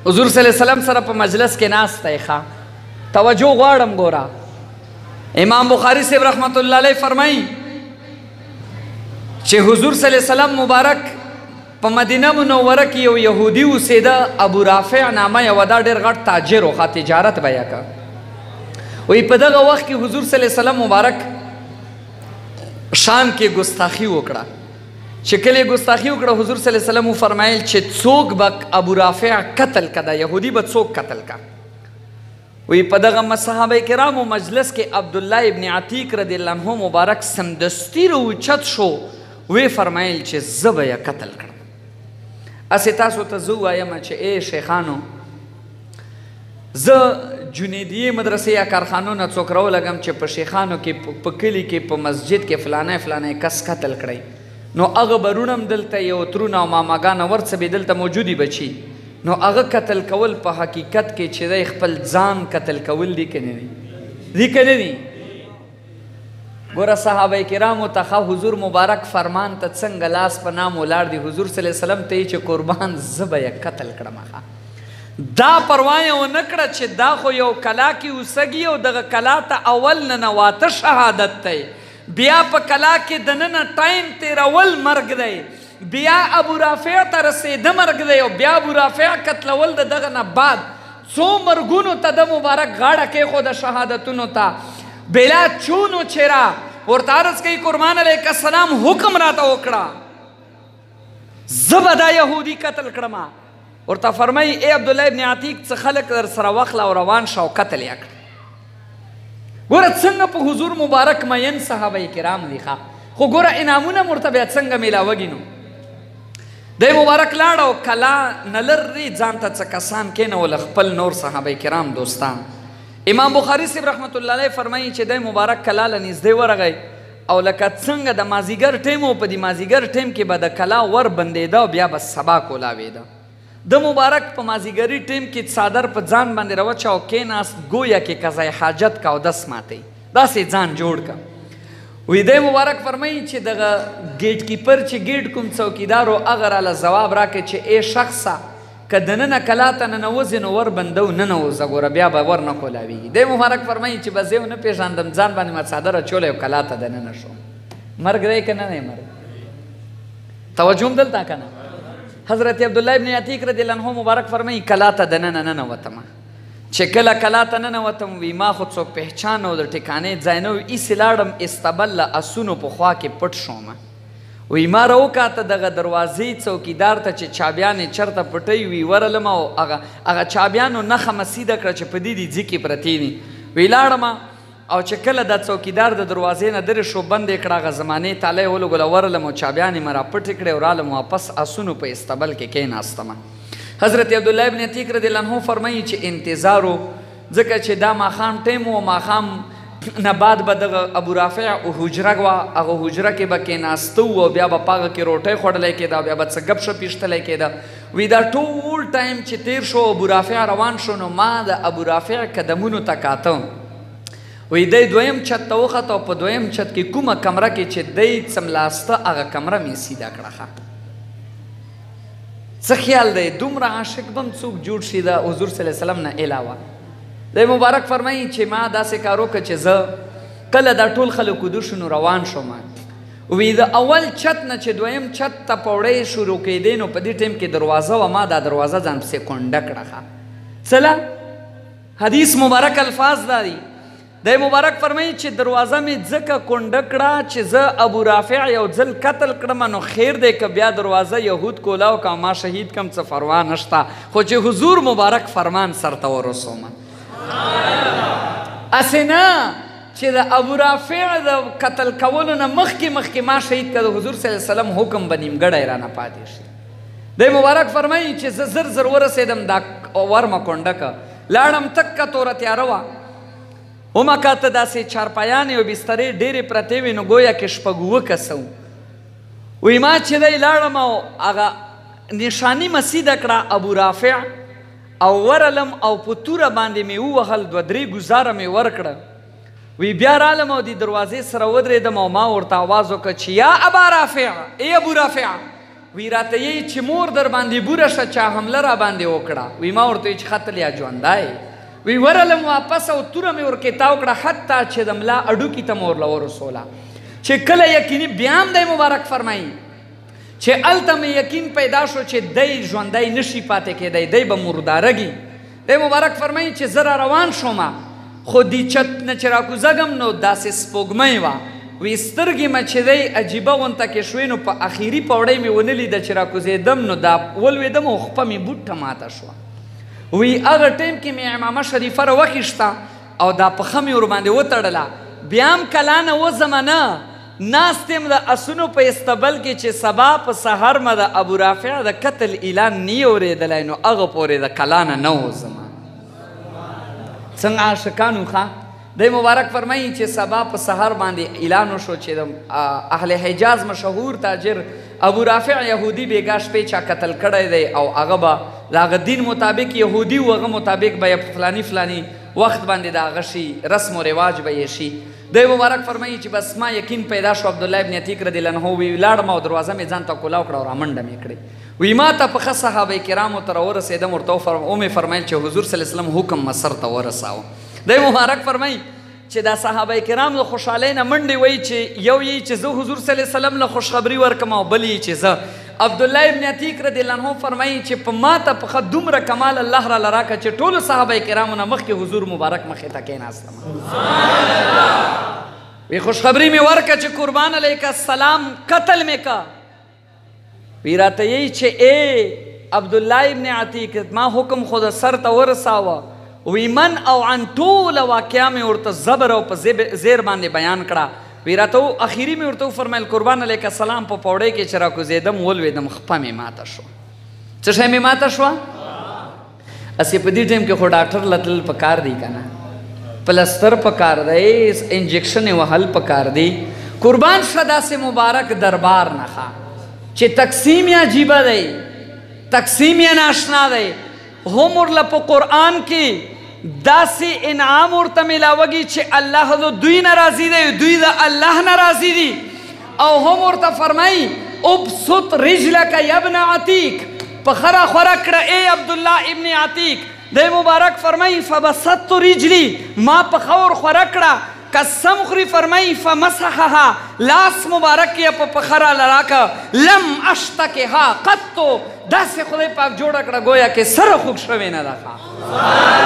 حضور صلی الله علیه وسلم سره په مجلس کې ناست دی. توجه غواړم ګوره. امام بخاری صاحب رحمت الله علیه فرمایي چې حضور صلی الله علیه وسلم مبارک په مدینه منوره کې یو یهودي اوسېده، ابو رافع نامه یې وه، دا ډېر غټ تاجر و، تجارت به یې که. وایي په دغه وخت کې حضور صلی الله علیه وسلم مبارک شام کې ګستاخي وکړه. چې کله یې ګستاخي وکړه حضور صلی الله علیه وسلم وفرمایل چې څوک به ابو رافع قتل که، دا یهودي به څوک قتل که. وی په دغه صحابه کرامو مجلس کې عبداللہ ابن عتیق رضی الله عنه مبارک سمدستي راوچت شو، وی فرمایل چې زه به یې قتل کړم. هسې تاسو ته زه ووایم چې ای شیخانو، زه جنیدیې مدرسې یا کارخانو نه څوک راولګم چې په شیخانو کې په کلي کې په مسجد کې فلانی فلانی کس قتل کړی، نو هغه به روڼم دلته یو ترونه او ماماګانه ورڅه به دلته موجودي بچي، نو هغه قتل کول په حقیقت کې چې دی خپل ځان قتل کول دي که نه دي؟ دي که نه دي؟ ګوره صحابه کرامو ته حضور مبارک فرمان ته څنګه لاس په نام ولاړ دي. حضور صلی الله علیه وسلم ته یې چې قربان زه به یې قتل کړم. دا پروا یې ونه کړه چې دا خو یو کلا کې اوسږي او دغه کلا ته اول ننواته شهادت دی، بیا په کلا کې دننه ټایم تیرول مرګ دی، بیا ابو رافع ته رسېده مرګ دی، او بیا ابو رافع قتلول د دغه نه بعد څو مرګونو ته د مبارک غاړه کېښوده شهادتونو ته. بلا چونو چرا ورته عرض کوي قربان علیک السلام حکم راته وکړه زه به دا یهودي قتل کړم. ورته فرمایي ای عبدالله ابن عتیق څه خلک در سره واخله او روان شه او قتل یې کړه. ګوره څنګه په حضور مبارک مین صحابه کرام دي. خو ګوره انعامونه ورته بیا څنګه میلاوږي. نو دی مبارک لاړ او کلا نه لرې ځان ته څه کسان کېنول، خپل نور صحابه کرام دوستان. امام بخاری صاحب رحمت الله علیه فرمایي چې دی مبارک کلا له نږدې ورغی او لکه څنګه د مازدیګر ټیم و، په دې مازدیګر ټیم کې به د کلا ور بندېده او بیا به سبا کولاوېده. د مبارک په مازدیګري ټیم کې څادر په ځان باندې راوچه او کېناست، گویا کې قضای حاجت کا او دس ماتئ، داسې ځان جوړ کا. وی دی مبارک فرمایي چې دغه ګیټ کیپر چې ګیټ کوم څوکیدار و هغه راله ځواب راکړي چې ای شخصه که دننه کلا ته ننوځې نو ور بنده و ننوځه، ګوره بیا به ور نه کولاوېږي. دی مبارک فرمایي چې به زه ونه پېژاندم، ځان باندې مې څادر اچولی او کلا ته دننه شوم. مرګ دی که نه دی مرګ؟ توجه هم دلته که نه؟ حضرت عبدالله ابن عتیق رضی الله عنه مبارک فرمایي کلا ته دننه ننوتمه. چې کله کلا ته ننوتم وی ما خو څوک پهچان او د ټکانې ځای نه و، ایسې لاړم استبل له اسونو په خوا کې پټ شومه. وی ما راوکاته دغه دروازې څوکیدار ته چې چابیانې چېرته پټۍ وي ورلم او هغه چابیانو نښه مه سیده کړه چې په دې دي ځکې پرتې دي. وی لاړم او چې کله دا څوکیدار د دروازې نه درې شو بند یې کړه، هغه زمانې تالی ولګوله ورلم او چابیانې مې را پټې کړې او رالم واپس اسونو په استبل کې کېناستمه. حضرت عبدالله ابن عتیق رضی الله عنه فرمایي چې انتظار و، ځکه چې دا ماښام ټیم و، ماښام نه بعد به دغه ابو رافع حجره وه، هغه حجره کې به کېناسته و او بیا به په هغه کې روټۍ خوړلی کېده او بیا به څه ګپ شپ ایښتلی کېده. وی دا ټول ټایم چې تیر شو ابو رافع روان شو، نو ما د ابو رافع قدمونو ته کاته. وی دی دویم چت ته وخته او په دویم چت کې کومه کمره کې چې دی څملاسته هغه کمره مې سیده کړه. څه خیال دی دومره عاشق بم څوک جوړ شي د حضور صلی الله علیه وسلم نه علاوه؟ دی مبارک فرمایي چې ما داسې کار وکړه چې زه کله دا ټول خلک ویده شو نو روان شوم. وی د اول چت نه چې دویم چت ته پوړۍ شروع کېدې نو په دې ټیم کې دروازه وه، ما دا دروازه ځان پسې کونډه کړه. څله حدیث مبارک الفاظ دا دي. دی مبارک فرمایي چې دروازه مې ځکه کونډه کړه چې زه ابو رافع یو ځل قتل کړم، نو خیر دی که بیا دروازه یهود کولاو که ما شهید کم څه پروا نشته، خو چې حضور مبارک فرمان سرته ورسومه. هسې نه چې د ابو رافع د قتل کولو نه مخکې ما شهید که د حضور صلی الله علیه وسلم حکم به نیمګړی رانه پاتې شي. دی مبارک فرمایي چې زه زر زر ورسېدم، دا ورمه کونډه که لاړم، تکه توره تیاره وه، همکه ته داسې چارپایانې او بسترې ډېرې پرتې وې، نو ګویا کې شپږ اووه کسه وو. وی ما چې دی لاړم او هغه نشاني مې سیده کړه ابو رافع او ورلم او په توره باندې مې ووهل، دوه درې ګزاره مې ورکړه. وی بیا رالم او د دروازې سره ودرېدم او ما ورته آواز وکړه چې یا ابا رافع، ای ابو رافع، وی راته یی چې مور در باندې بوره شه چا حمله را باندې وکړه وی ما ورته چې قتل یا ژوندی وی ورلم واپس او توره مې ورکې تاو کړه حتی چې د ملا اډوکي ته مې ورله ورسوله چې کله یقیني بیا هم دی مبارک فرمایي چې هلته مې یقین پیدا شو چې دی ژوندی نشي پاتې کېدی دی به مردارګي دی مبارک فرمایي چې زه را روان شوم خو دې چت نه چې راکوزږم نو داسې سپوږمۍ وه وی سترګې مې چې دی عجیبه غونته کې شوې نو په اخري پوړۍ مې ونه لیده چې راکوزېدم نو دا ولوېدم او خپه مې بوټه ماته شوه وی هغه ټایم کې مې امامه شریفه راوخیسته او دا پښه مې ورباندې وتړله بیا هم کلانه وځمه نه ناست یم د اسونو په استبل کې چې سبا په سحر مې د ابو رافع د قتل اعلان نی اورېدلی نو هغه پورې د کلانه نه وځمه څنګه عاشقانو ښه دی مبارک فرمایي چې سبا په سحر باندې اعلان وشو چې د اهل حجاز مشهور تاجر ابو رافع یهودي بیګا شپې چا قتل کړی دی او هغه به د هغه دین مطابق یهودي و هغه مطابق به یې فلاني فلاني وخت باندې د هغه شي رسم و رواج به یې شي دی مبارک فرمایي چې بس ما یقین پیدا شو عبدالله ابن عتیق رضی الله عنه وی ولاړم او دروازه مې ځان ته کولاو کړه او رامنډه مې کړې وی ما ته پخه صحابه کرامو ته راورسېدم ورته ومې فرمایل چې حضور صلی الله علیه وسلم حکم مصر ته ورساوه دی مبارک فرمایي چې دا صحابه کرام له خوشحالۍ نه منډې وایي چې یو یې چې زه حضور صلی الله علیه وسلم له خوشخبري ورکم او بل یې چې زه عبدالله ابن عتیق رضی الله عنه فرمایي چې په ما ته پخه دومره کمال الله راله راکړه چې ټولو صحابه کرامو نه مخکې حضور مبارک مخې ته کېناستم وی خوشخبري مې ورکړه چې قربان علیک السلام قتل مې کا وی راته یی چې ای عبدالله ابن عتیق ما حکم خو د سر ته ورساوه وی من او عن ټوله واقعه مې ورته زبر او په زیر باندې بیان کړه وی راته اخري مې ورته وفرمیل قربان علیک السلام په پوړۍ کې چې راکوزېدم ولوېدم خپه مې ماته شوه څه شی مې ماته شوه اسې په دې ټایم کې خو ډاکټر له تلل پکار دی که نه پلستر پکار دی انجکشن وهل پکار دی قربان شه داسې مبارک دربار نه ښه چې تقسیم یې عجیبه دی تقسیم یې ناشنا دی هم ورله په قرآن کې داسې انعام ورته میلاوږي چې الله د دوی نه راضي دی دوی د الله نه راضي دي او هم ورته فرمایي ابسط رجلک یا ابن عتیق پښه راخوره کړه ای عبدالله ابن عتیق دی مبارک فرمایي فبسطت رجلي ما پښه ورخوره کړه قسم خوري فرمایي فمسحها لاس مبارک یې په پښه راله راکړه لم اشتکها قطو داسې خدای پاک جوړه کړه ګویا کې سره خوږ شوې نه ده